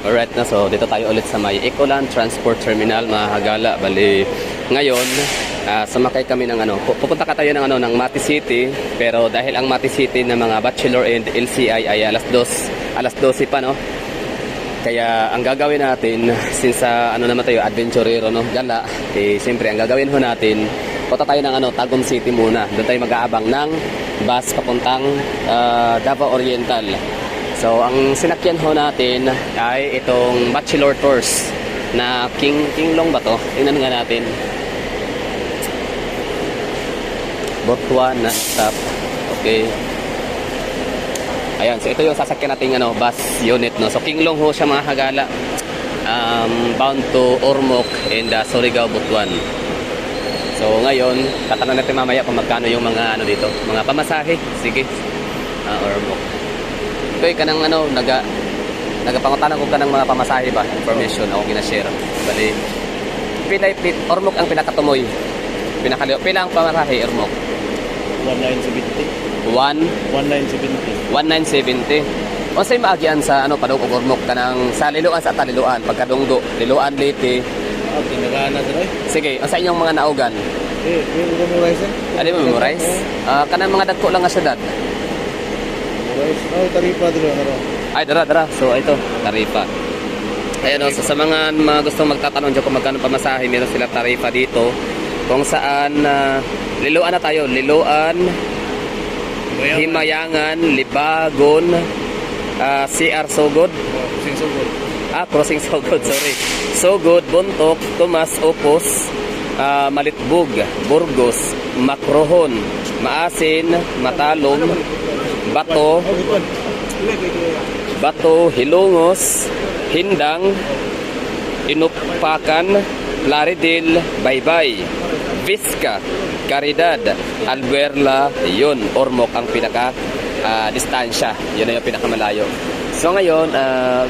Alright na, so dito tayo ulit sa may Ecoland Transport Terminal, mga hagala. Bali, ngayon, sumakay kami ng pupunta ka tayo ng ng Mati City, pero dahil ang Mati City ng mga Bachelor and LCI ay alas 12 pa, no? Kaya ang gagawin natin, since naman tayo, adventurero, no? Gala, siyempre ang gagawin ho natin, punta tayo ng Tagum City muna. Doon tayo mag-aabang ng bus papuntang Davao Oriental. So, ang sinakyan ho natin ay itong Bachelor Tours na Kinglong ba to? Tingnan nga natin. Butuan na stop. Okay. Ayan, so ito yung sasakyan natin bus unit, no. So Kinglong ho siya, mga hagala. Bound to Ormoc and Surigao, Butuan. So ngayon, tatanong natin mamaya kung magkano yung mga dito, mga pamasahe. Sige. Ormoc. Okay, kanang nagapangutangan ko kanang mga pamasahe ba, information ako gina-share. Bali, Ormoc ang pinakatumoy. Pila ang pamasahe, Ormoc? 1970. 1970. O say maagian sa padung og Ormoc kanang sa Liloan sa Taliloan, pagkadunggo, Liloan Leyte. Okay, nagana diri. Sige, sa inyong mga naugan. Memorize. Ano mo memorize? Kanang mga dagko lang nga syudad. Tarifa diri Ay, dara. So ito, tarifa. Ayan, so sa mga gustong magtatanong dyan kung magkano pamasahe, meron sila tarifa dito. Kung saan Liloan na tayo, Liloan, Himayangan, Libagon, CR Sogod. Crossing Sogod, sorry. Sogod, Bontok, Tomas, Opos, Malitbug, Burgos, Macrohon, Maasin, Matalong, Bato, Hilongos, Hindang, Inupakan, Plaridel, Baybay, Vizca, Caridad, Albuerla, yun, Ormoc ang pinaka distansya. Yun na yung pinakamalayo. So ngayon,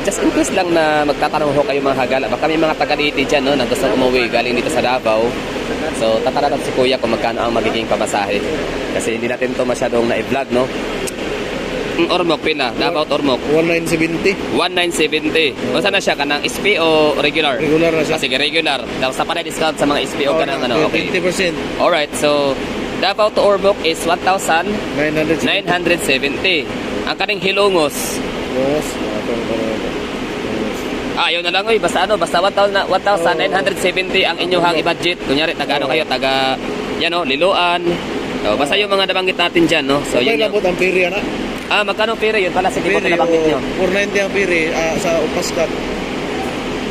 just in case lang na magtatanong ho kayo, mga hagala, baka may mga taga-Leyte dyan, no, na gusto umuwi galing dito sa Davao. So tatanong si Kuya kung magkano ang magiging pamasahe. Kasi hindi natin to masyadong na-vlog, no? Ormoc pila, Davao Ormoc 1970. 1970. O sana siya kanang SP o regular? Regular na siya. Sige, regular. Tapos sa panay discount sa mga SP o kanang okay. 20%. Alright, so Davao to Ormoc is 1,970. Ang kaning Hilongos. Yes. Yun na lang basta 1,970 ang inyong i-budget. Kunyari taga kayo, taga Liloan. So, basta yung mga nabanggit natin diyan, no. So yun labot ang piri ana. Magkano pire yun pala, sige po nabanggit niyo. 490 ang piri sa Paskat.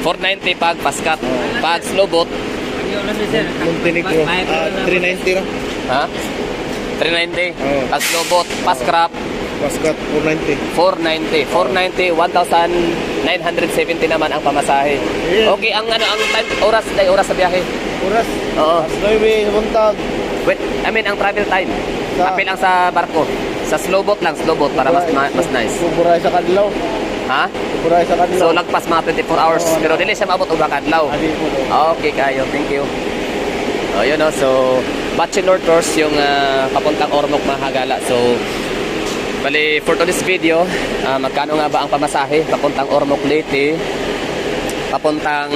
490 pag Paskat. Pag Slobot Montenegro 390 ra. Ha? 390. Pag Slobot, Paskrap Paskat 490. 490, 1,970 naman ang pamasahe. Okay, ang oras sa biyahe. Oras? Oo. 9 buntag. Wait, ang travel time. Kapil lang sa barko. Sa slowboat para mas nice. Buray sa kadlaw. Ha? Buray sa kadlaw. So lagpas mga 24 hours, pero dili siya maabot og kadlaw. Okay kayo, thank you. Yun, no. So Bachelor Tours yung papuntang Ormoc, mga hagala. So bali, for today's video, magkano nga ba ang pamasahe papuntang Ormoc Leyte, papuntang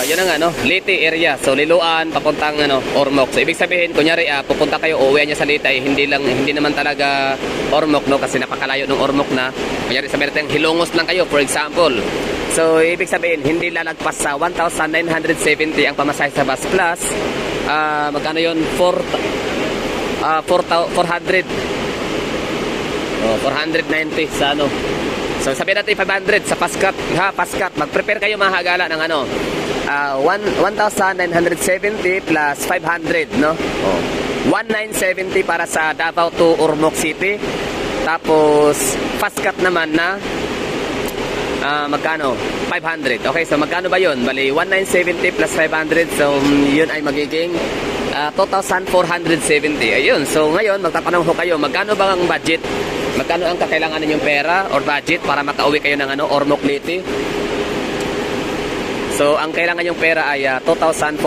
yun nga, Leyte area. So Liloan papuntang Ormoc. So ibig sabihin, kunyari pupunta kayo, uwi niya sa Leyte, hindi naman talaga Ormoc, no, kasi napakalayo ng Ormoc na. Kunyari sabihin natin Hilongos lang kayo, for example. So ibig sabihin, hindi lalagpas sa 1,970 ang pamasahe sa bus plus magkano yun? 400. 490 sa So sabihin natin 500 sa Paskat. Paskat. Mag-prepare kayo, mga hagala, ng 1,970 plus 500, no? 1,970 para sa Davao to Ormoc City. Tapos Paskat naman na magkano? 500. Okay, so magkano ba yun? Bali, 1,970 plus 500. So yun ay magiging 2,470. Ayun. So ngayon, magtatanong ho kayo, magkano ba ang budget? Magkano ang kakailangan ninyong pera or budget para makauwi kayo ng Ormoc Leyte? So, ang kailangan yung pera ay 2,470.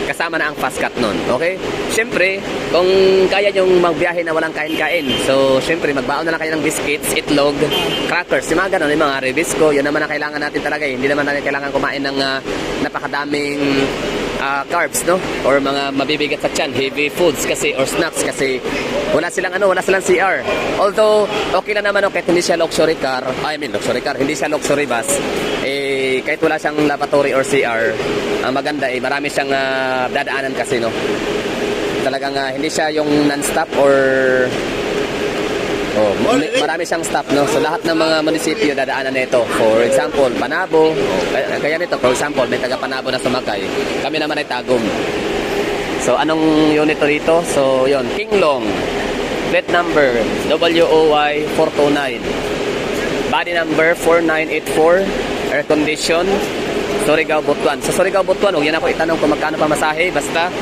Kasama na ang fast cut nun. Okay? Siyempre, kung kaya yung magbiyahe na walang kain-kain. So, siyempre, magbaon na lang kayo ng biscuits, itlog, crackers, yung mga ganun, yung mga Rebisco. Yun naman ang kailangan natin talaga. Hindi naman natin kailangan kumain ng napakadaming carbs, no? Or mga mabibigat sa tiyan, heavy foods kasi, or snacks kasi wala silang CR. Although, okay lang naman, kahit hindi siya luxury car, hindi siya luxury bus, kahit wala siyang lavatory or CR, ang maganda marami siyang dadaanan kasi, no? Talagang hindi siya yung non-stop or marami siyang stop, no? So lahat ng mga munisipyo dadaanan nito. For example, Panabo, kaya nito, for example, may taga Panabo na sumakay. Kami naman ay Tagum. So anong unit to dito? So yon, Kinglong. Plate number WOY 429. Body number 4984. Air condition. Surigao, Butuan. Sa Surigao, Butuan, huwag yan ako itanong kung magkano pamasahe. Basta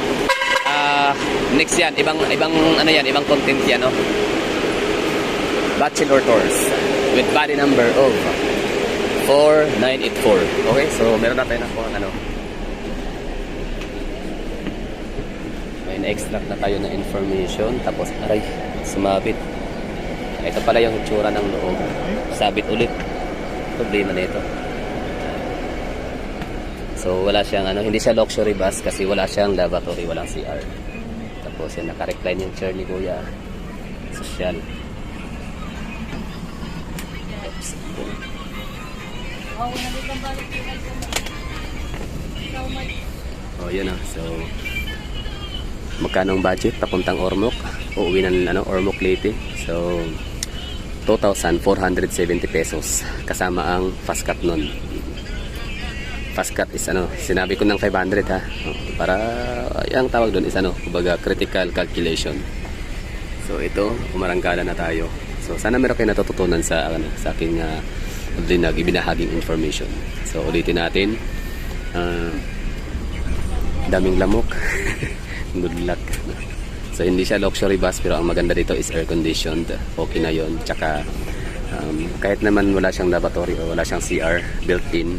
next yan, ibang content yan, no? Bachelor tours with body number of 4984. Okay, so meron na tayo na kung may na-extract na tayo na information. Tapos, aray, sumabit. Ito pala yung itsura ng loob. Sabit ulit. Problema na ito. So, wala siyang hindi siya luxury bus kasi wala siyang lavatory, walang CR. Tapos, yan, naka-recline yung chair ni Kuya. Social. Oh, yun na. So, magkano ang budget papuntang Ormoc? Uuwi ng Ormoc Leyte. So, 2,470 pesos kasama ang fast cut nun. Fast cut is sinabi ko ng 500 ha. Para ang tawag doon is kumbaga critical calculation. So, ito, umarangkala na tayo. So, sana meron kayo natututunan sa aking ibinahaging information. So, ulitin natin. Daming lamok. Good luck. So, hindi siya luxury bus pero ang maganda dito is air conditioned. Okay na yon. Tsaka, kahit naman wala siyang lavatory o wala siyang CR built-in,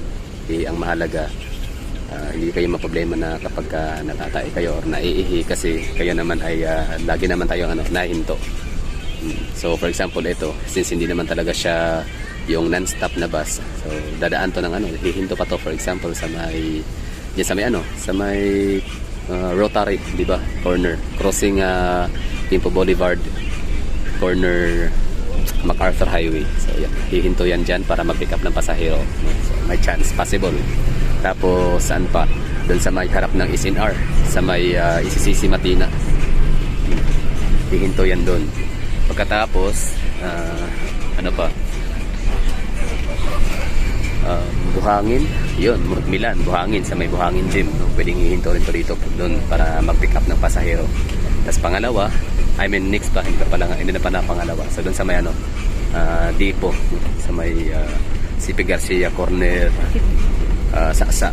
ang mahalaga, hindi kayo maproblema na kapag natatay kayo or naiihi kasi kayo naman ay lagi naman tayo nahinto. So for example ito, since hindi naman talaga siya yung non-stop na bus, so dadaan to ng hihinto pa to for example sa may Rotary, di ba? Corner crossing Timpo Boulevard, corner MacArthur Highway. So yan, hihinto yan dyan para mag-pick up ng pasahero. So may chance, possible. Tapos saan pa? Doon sa may harap ng SNR, sa may ICCC Matina. Hihinto yan doon. Pagkatapos, Buhangin, yun, Milan, Buhangin, sa may Buhangin Gym, no? Pwedeng hihinto rin to dito doon para mag-pick up ng pasahero. Tapos pangalawa, next pa, hindi na pa na pangalawa. So doon sa may Dipo, sa may CP Garcia Corner, Saksa.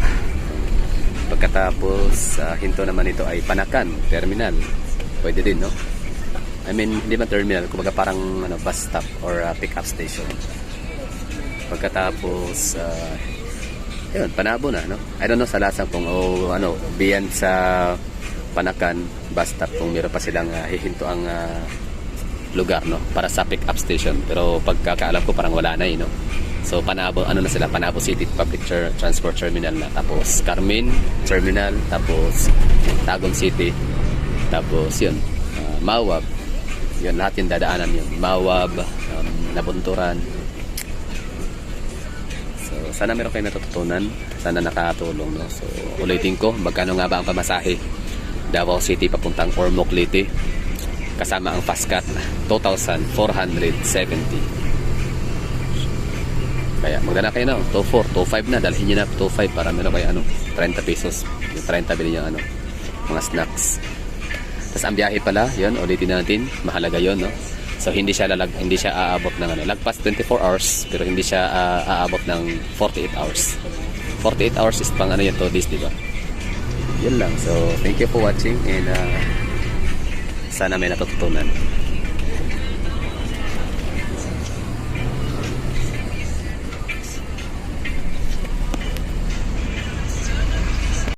Pagkatapos, hinto naman ito ay Panakan Terminal. Pwede din, no? Hindi man terminal, kumbaga parang bus stop or pick up station. Pagkatapos, yun, Panabo na, no? I don't know sa Lasang kung beyond sa Panakan bus stop kung meron pa silang hihinto ang lugar, no? Para sa pick up station. Pero pagkakaalam ko parang wala na, no? So Panabo, na sila? Panabo City Public Transport Terminal na. Tapos Carmen Terminal, tapos Tagum City, tapos yun, Mawab. Yun, lahat yung dadaanan yun. Mawab, Nabunturan. So, sana meron kayo natututunan. Sana nakatulong, no? So, ulitin ko, magkano nga ba ang pamasahe? Davao City papuntang Ormoc Leyte. Kasama ang fast cut, 2,470. Kaya magdala kayo na, 2,400, 2,500 na. Dalhin nyo na 2,500 para meron kayo 30 pesos. Yung 30 bilhin yung mga snacks. Tapos ang biyahe pala, yun, ulitin natin, mahalaga yun, no? So hindi siya aabot ng lagpas 24 hours, pero hindi siya aabot ng 48 hours. 48 hours is pang yung 2 days, di ba? Yun lang. So thank you for watching and sana may natututunan.